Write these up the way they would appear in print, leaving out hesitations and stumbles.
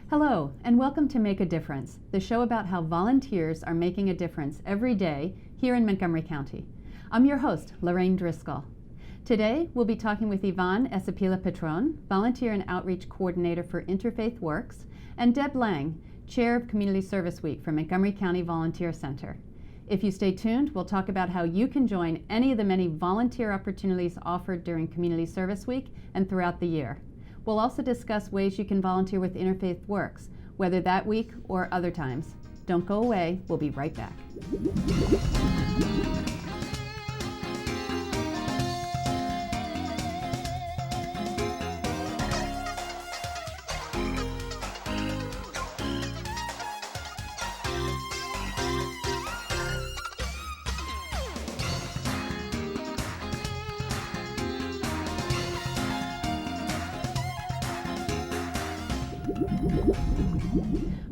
Hello, and welcome to Make a Difference, the show about how volunteers are making a difference every day here in Montgomery County. I'm your host, Lorraine Driscoll. Today, we'll be talking with Yvonne Esipila-Patron, Volunteer and Outreach Coordinator for Interfaith Works, and Deb Lang, Chair of Community Service Week for Montgomery County Volunteer Center. If you stay tuned, we'll talk about how you can join any of the many volunteer opportunities offered during Community Service Week and throughout the year. We'll also discuss ways you can volunteer with Interfaith Works, whether that week or other times. Don't go away, we'll be right back.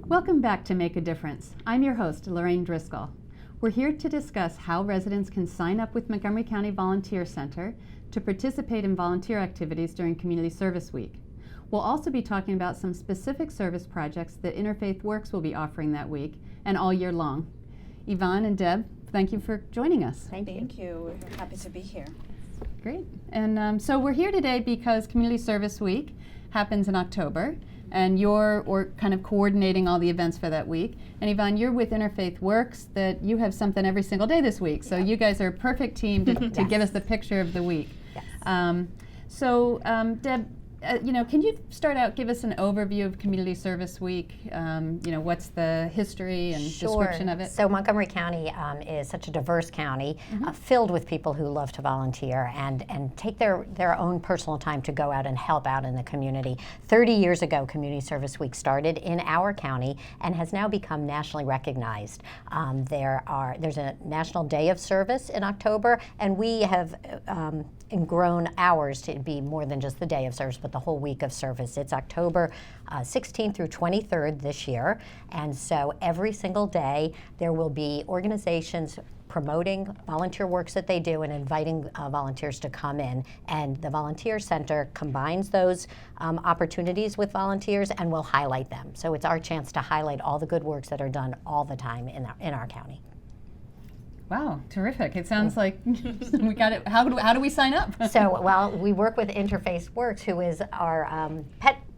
Welcome back to Make a Difference. I'm your host, Lorraine Driscoll. We're here to discuss how residents can sign up with Montgomery County Volunteer Center to participate in volunteer activities during Community Service Week. We'll also be talking about some specific service projects that Interfaith Works will be offering that week and all year long. Yvonne and Deb, thank you for joining us. Thank you. We're happy to be here. Great. And so we're here today because Community Service Week happens in October, and you're kind of coordinating all the events for that week. And Yvonne, you're with Interfaith Works, that you have something every single day this week. So you guys are a perfect team to Yes. give us the picture of the week. Yes. Deb, can you start out, give us an overview of Community Service Week? What's the history and description of it? So Montgomery County is such a diverse county, filled with people who love to volunteer and take their own personal time to go out and help out in the community. 30 years ago, Community Service Week started in our county and has now become nationally recognized. There's a National Day of Service in October, and we have grown hours to be more than just the day of service, but the whole week of service. It's October 16th through 23rd this year, and so every single day there will be organizations promoting volunteer works that they do and inviting volunteers to come in. And the Volunteer Center combines those opportunities with volunteers and will highlight them. So it's our chance to highlight all the good works that are done all the time in our county. Wow, terrific. It sounds like we got it. How do we sign up? So, we work with Interfaith Works, who is our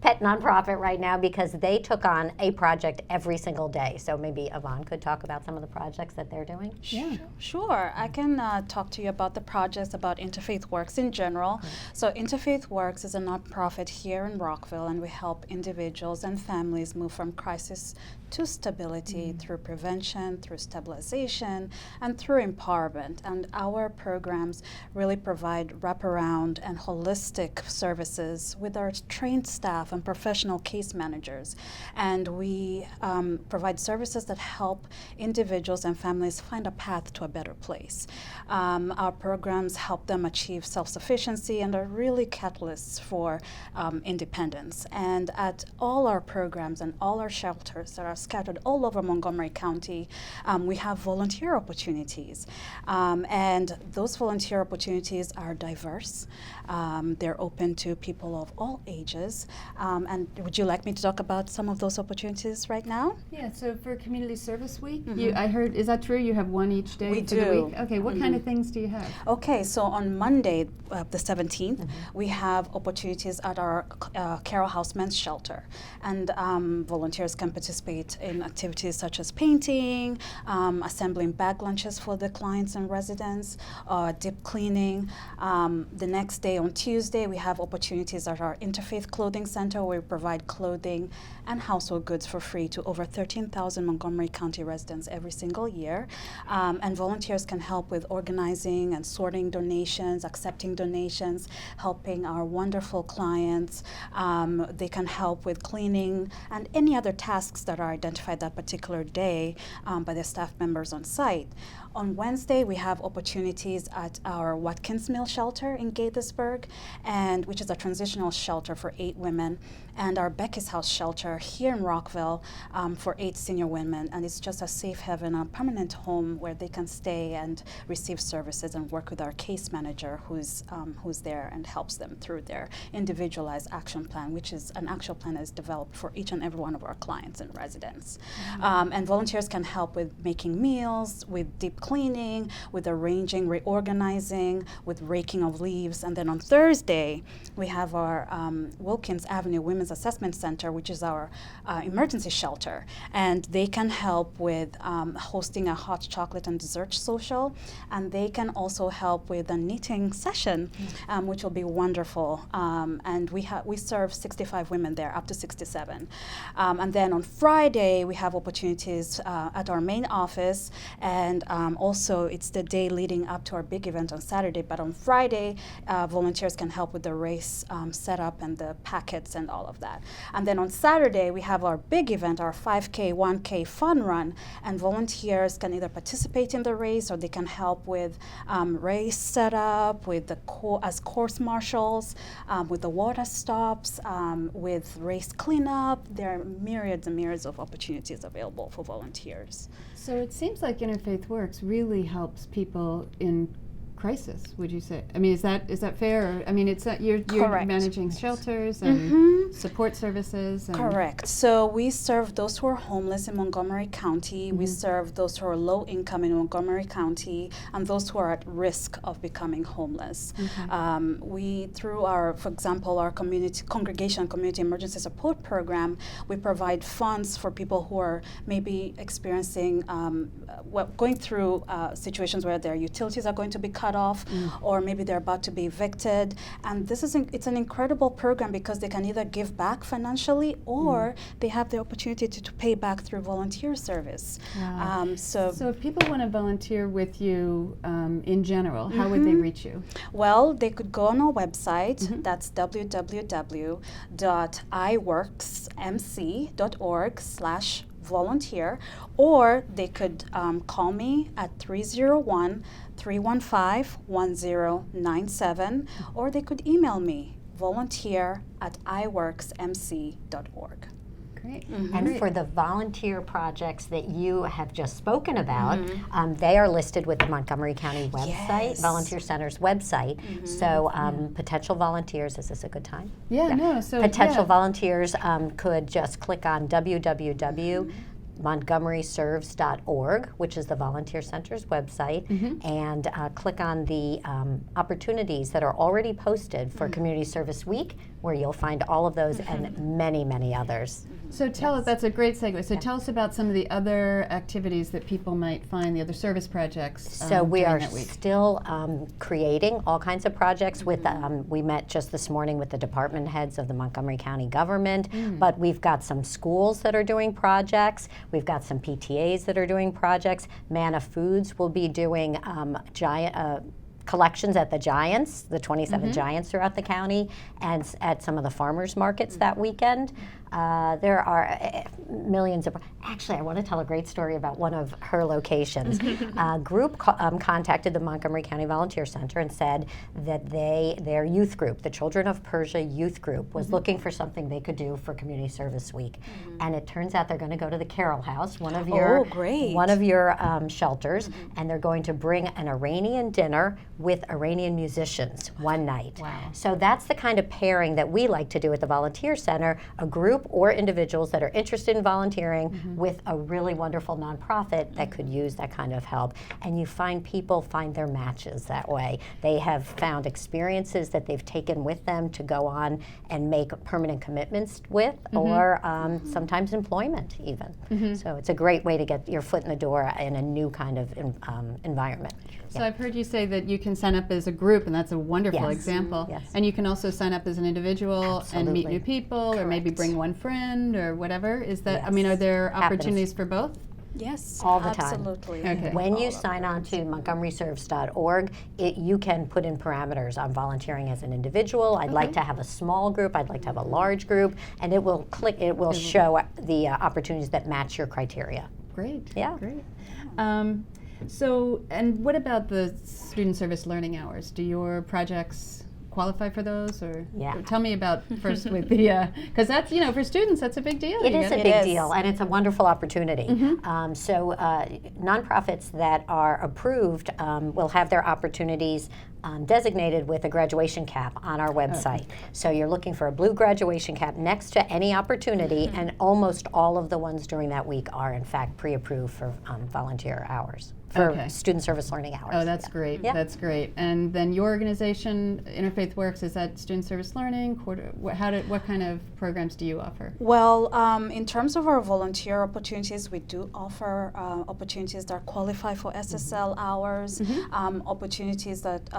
pet nonprofit right now, because they took on a project every single day. So maybe Yvonne could talk about some of the projects that they're doing. Yeah. Sure. I can talk to you about the projects, about Interfaith Works in general. So Interfaith Works is a nonprofit here in Rockville, and we help individuals and families move from crisis to stability through prevention, through stabilization, and through empowerment. And our programs really provide wraparound and holistic services with our trained staff and professional case managers. And we provide services that help individuals and families find a path to a better place. Our programs help them achieve self-sufficiency and are really catalysts for independence. And at all our programs and all our shelters that are scattered all over Montgomery County, we have volunteer opportunities. And those volunteer opportunities are diverse. They're open to people of all ages. And would you like me to talk about some of those opportunities right now? Yeah, so for Community Service Week, I heard, is that true? You have one each day We for do. the week? Okay, what kind of things do you have? Okay, so on Monday, the 17th, we have opportunities at our Carroll House Men's Shelter. And volunteers can participate in activities such as painting, assembling bag lunches for the clients and residents, deep cleaning. The next day, on Tuesday, we have opportunities at our Interfaith Clothing Center, where we provide clothing and household goods for free to over 13,000 Montgomery County residents every single year. And volunteers can help with organizing and sorting donations, accepting donations, helping our wonderful clients. They can help with cleaning and any other tasks that are identified that particular day by the staff members on site. On Wednesday, we have opportunities at our Watkins Mill shelter in Gaithersburg, and which is a transitional shelter for 8 women and our Becky's House shelter here in Rockville for 8 senior women. And it's just a safe haven, a permanent home where they can stay and receive services and work with our case manager who's there and helps them through their individualized action plan, which is an action plan that is developed for each and every one of our clients and residents. And volunteers can help with making meals, with deep cleaning, with arranging, reorganizing, with raking of leaves. And then on Thursday, we have our Wilkins Avenue Women's Assessment Center, which is our emergency shelter. And they can help with hosting a hot chocolate and dessert social. And they can also help with a knitting session, which will be wonderful. And we serve 65 women there, up to 67. And then on Friday, we have opportunities at our main office. And also, it's the day leading up to our big event on Saturday. But on Friday, volunteers can help with the race setup and the packets and all of that. And then on Saturday, we have our big event, our 5K, 1K fun run. And volunteers can either participate in the race or they can help with race setup, with the as course marshals, with the water stops, with race cleanup. There are myriads and myriads of opportunities available for volunteers. So it seems like Interfaith Works really helps people in crisis, would you say? I mean, is that fair? Or, I mean, it's you're managing shelters and support services. And Correct. So we serve those who are homeless in Montgomery County. We serve those who are low income in Montgomery County, and those who are at risk of becoming homeless. We, through our, for example, our congregation community emergency support program, we provide funds for people who are maybe experiencing, going through situations where their utilities are going to be cut off, or maybe they're about to be evicted. And this is it's an incredible program because they can either give back financially or they have the opportunity to pay back through volunteer service. Wow. So if people want to volunteer with you in general, how would they reach you? Well, they could go on our website. That's www.iworksmc.org/volunteer, or they could call me at 301-315-1097, or they could email me, volunteer@iworksmc.org. Great. And for the volunteer projects that you have just spoken about, they are listed with the Montgomery County website, Volunteer Center's website. So potential volunteers, is this a good time? No. So potential volunteers could just click on www.montgomeryserves.org, which is the Volunteer Center's website, and click on the opportunities that are already posted for Community Service Week, where you'll find all of those and many, many others. So tell us, that's a great segue. So tell us about some of the other activities that people might find, the other service projects. So we are that week. still creating all kinds of projects with, we met just this morning with the department heads of the Montgomery County government, but we've got some schools that are doing projects. We've got some PTAs that are doing projects. Manna Foods will be doing collections at the Giants, the 27 Giants throughout the county, and at some of the farmers markets that weekend. There are millions of, actually I want to tell a great story about one of her locations. A group contacted the Montgomery County Volunteer Center and said that their youth group, the Children of Persia youth group, was looking for something they could do for Community Service Week. And it turns out they're going to go to the Carroll House, one of your shelters, and they're going to bring an Iranian dinner with Iranian musicians one night. Wow. So that's the kind of pairing that we like to do at the Volunteer Center, a group or individuals that are interested in volunteering with a really wonderful nonprofit that could use that kind of help. And you find people find their matches that way. They have found experiences that they've taken with them to go on and make permanent commitments with, or sometimes employment even. So it's a great way to get your foot in the door in a new kind of environment. So I've heard you say that you can sign up as a group, and that's a wonderful example. And you can also sign up as an individual and meet new people, or maybe bring one friend or whatever. Is that? I mean, are there opportunities for both? Yes, all the time. Absolutely. Okay. When you sign on to MontgomeryServes.org, you can put in parameters. I'm volunteering as an individual. I'd like to have a small group. I'd like to have a large group, and it will show the opportunities that match your criteria. Great. Yeah. Great. So, and what about the student service learning hours? Do your projects qualify for those? Or Yeah. tell me about first with the, because that's, for students, that's a big deal. It You is a gotta- big is. deal, and it's a wonderful opportunity. So nonprofits that are approved will have their opportunities designated with a graduation cap on our website. So you're looking for a blue graduation cap next to any opportunity, and almost all of the ones during that week are in fact pre-approved for volunteer hours, for Okay. student service learning hours. Oh, that's great. Yeah. That's great. And then your organization, Interfaith Works, is that student service learning? What kind of programs do you offer? Well, in terms of our volunteer opportunities, we do offer opportunities that qualify for SSL hours, opportunities that,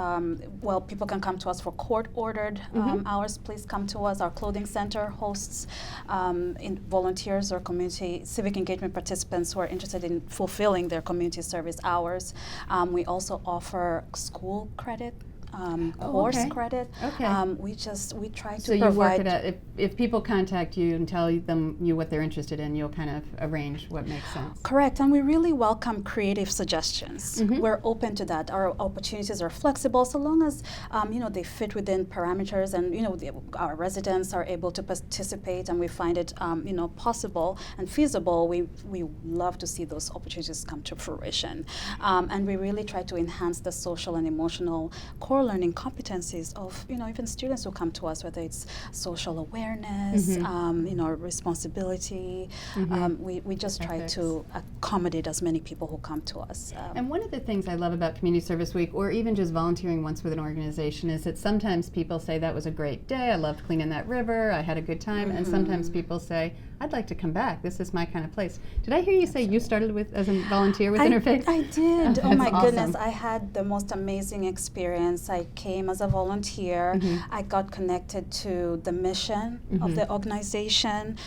people can come to us for court-ordered hours. Please come to us. Our clothing center hosts volunteers or community civic engagement participants who are interested in fulfilling their community service hours. We also offer school credit, course okay. credit. Okay. We try to So you provide. work it out. If people contact you and tell them what they're interested in, you'll kind of arrange what makes sense. Correct, and we really welcome creative suggestions. We're open to that. Our opportunities are flexible, so long as they fit within parameters, and our residents are able to participate, and we find it possible and feasible. We love to see those opportunities come to fruition, and we really try to enhance the social and emotional core learning competencies of even students who come to us, whether it's social awareness, responsibility. We just try Ethics. to accommodate as many people who come to us. And one of the things I love about Community Service Week, or even just volunteering once with an organization, is that sometimes people say, that was a great day, I loved cleaning that river, I had a good time, and sometimes people say, I'd like to come back, this is my kind of place. Did I hear you say you started as a volunteer with Interfaith? I did. Oh That's my awesome. goodness. I had the most amazing experience. I came as a volunteer. I got connected to the mission of the organization,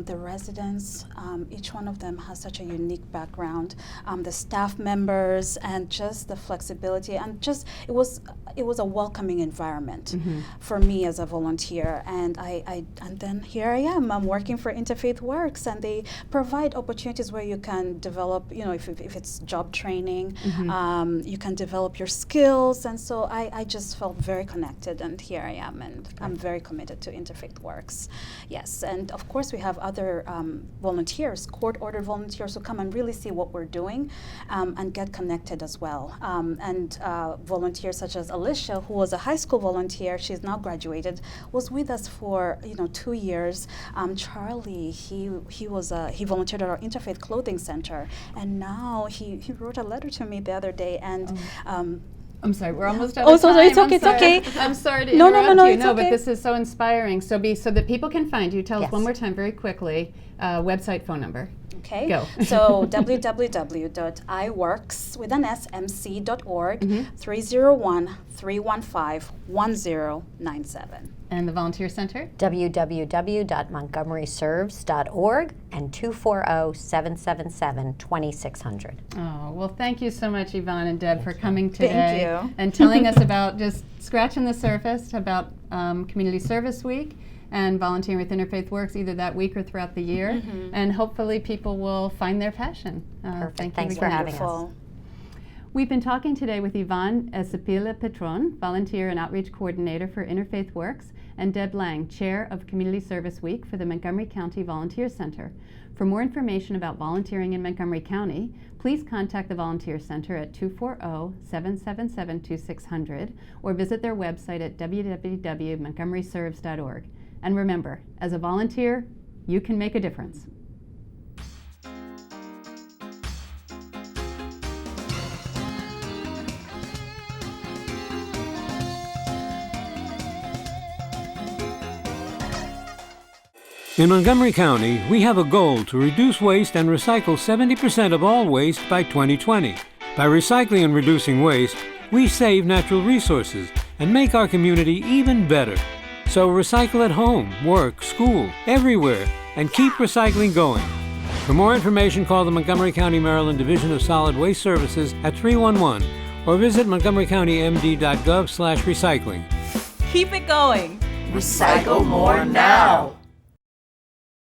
the residents. Each one of them has such a unique background. The staff members, and just the flexibility, and just it was a welcoming environment for me as a volunteer. And and then here I am. I'm working for Interfaith Works, and they provide opportunities where you can develop, if it's job training, you can develop your skills. And so I just felt very connected, and here I am, and I'm very committed to Interfaith Works. Yes, and of course we have other volunteers, court-ordered volunteers, who come and really see what we're doing and get connected as well. And volunteers such as Alicia, who was a high school volunteer, she's now graduated, was with us for 2 years. Charlie, he volunteered at our Interfaith Clothing Center, and now he wrote a letter to me the other day, and I'm sorry, we're almost out of so time. it's okay, it's okay. I'm sorry to No, interrupt no, you. it's No, okay. but this is so inspiring. So that people can find you. Tell us Yes. one more time very quickly, website, phone number. Okay. Go. So www.iworks.org, 301-315-1097. And the Volunteer Center? www.montgomeryserves.org and 240-777-2600. Oh, well, thank you so much, Yvonne and Deb, for coming Thank today you. and telling us about, just scratching the surface, about Community Service Week and volunteering with Interfaith Works, either that week or throughout the year. And hopefully people will find their passion. Perfect. Thank Thanks you for again. having us. Wonderful. We've been talking today with Yvonne Esipila-Patron, Volunteer and Outreach Coordinator for Interfaith Works, and Deb Lang, Chair of Community Service Week for the Montgomery County Volunteer Center. For more information about volunteering in Montgomery County, please contact the Volunteer Center at 240-777-2600 or visit their website at www.montgomeryserves.org. And remember, as a volunteer, you can make a difference. In Montgomery County, we have a goal to reduce waste and recycle 70% of all waste by 2020. By recycling and reducing waste, we save natural resources and make our community even better. So recycle at home, work, school, everywhere, and keep recycling going. For more information, call the Montgomery County, Maryland Division of Solid Waste Services at 311 or visit montgomerycountymd.gov/recycling. Keep it going. Recycle more now.